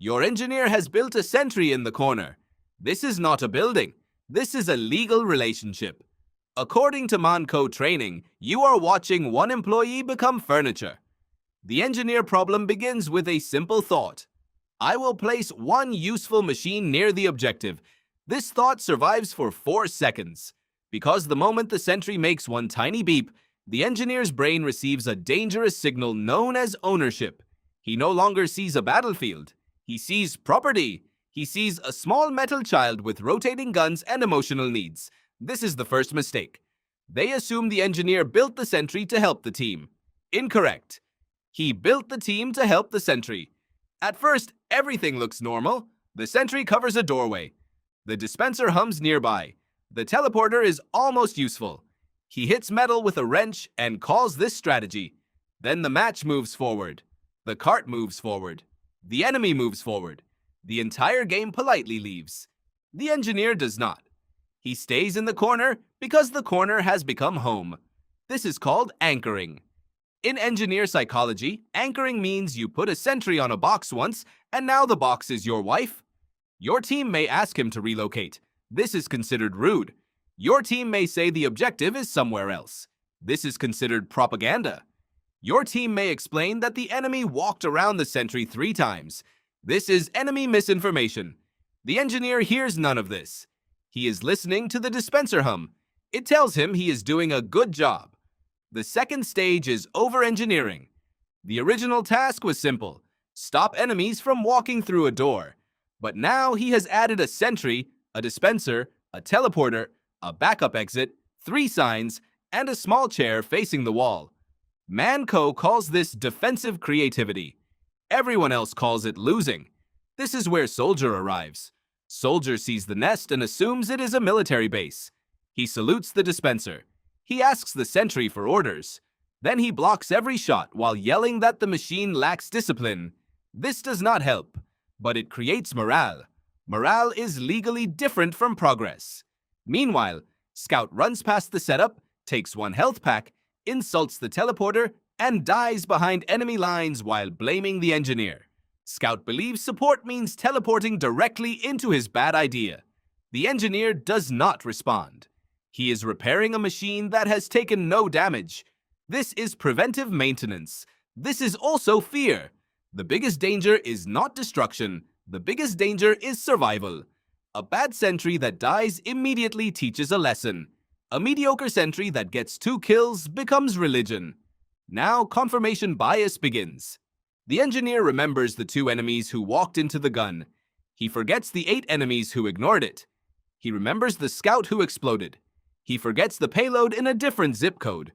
Your engineer has built a sentry in the corner. This is not a building. This is a legal relationship. According to Manco training, you are watching one employee become furniture. The engineer problem begins with a simple thought. I will place one useful machine near the objective. This thought survives for 4 seconds. Because the moment the sentry makes one tiny beep, the engineer's brain receives a dangerous signal known as ownership. He no longer sees a battlefield. He sees property. He sees a small metal child with rotating guns and emotional needs. This is the first mistake. They assume the engineer built the sentry to help the team. Incorrect. He built the team to help the sentry. At first, everything looks normal. The sentry covers a doorway. The dispenser hums nearby. The teleporter is almost useful. He hits metal with a wrench and calls this strategy. Then the match moves forward. The cart moves forward. The enemy moves forward. The entire game politely leaves. The engineer does not. He stays in the corner because the corner has become home. This is called anchoring. In engineer psychology, anchoring means you put a sentry on a box once, and now the box is your wife. Your team may ask him to relocate. This is considered rude. Your team may say the objective is somewhere else. This is considered propaganda. Your team may explain that the enemy walked around the sentry 3 times. This is enemy misinformation. The engineer hears none of this. He is listening to the dispenser hum. It tells him he is doing a good job. The second stage is over-engineering. The original task was simple: stop enemies from walking through a door. But now he has added a sentry, a dispenser, a teleporter, a backup exit, 3 signs, and a small chair facing the wall. Manco calls this defensive creativity. Everyone else calls it losing. This is where Soldier arrives. Soldier sees the nest and assumes it is a military base. He salutes the dispenser. He asks the sentry for orders. Then he blocks every shot while yelling that the machine lacks discipline. This does not help, but it creates morale. Morale is legally different from progress. Meanwhile, Scout runs past the setup, takes 1 health pack, insults the teleporter, and dies behind enemy lines while blaming the engineer. Scout believes support means teleporting directly into his bad idea. The engineer does not respond. He is repairing a machine that has taken no damage. This is preventive maintenance. This is also fear. The biggest danger is not destruction. The biggest danger is survival. A bad sentry that dies immediately teaches a lesson. A mediocre sentry that gets 2 kills becomes religion. Now confirmation bias begins. The engineer remembers the 2 enemies who walked into the gun. He forgets the 8 enemies who ignored it. He remembers the scout who exploded. He forgets the payload in a different zip code.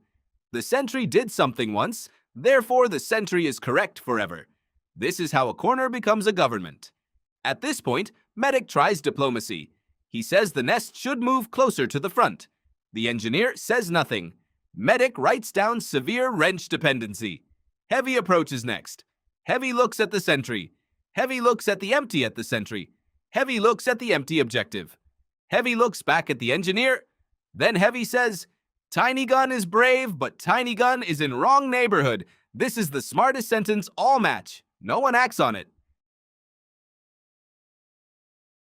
The sentry did something once, therefore the sentry is correct forever. This is how a corner becomes a government. At this point, Medic tries diplomacy. He says the nest should move closer to the front. The engineer says nothing. Medic writes down severe wrench dependency. Heavy approaches next. Heavy looks at the sentry. Heavy looks at the empty at the sentry. Heavy looks at the empty objective. Heavy looks back at the engineer. Then Heavy says, Tiny Gun is brave, but Tiny Gun is in wrong neighborhood. This is the smartest sentence all match. No one acts on it.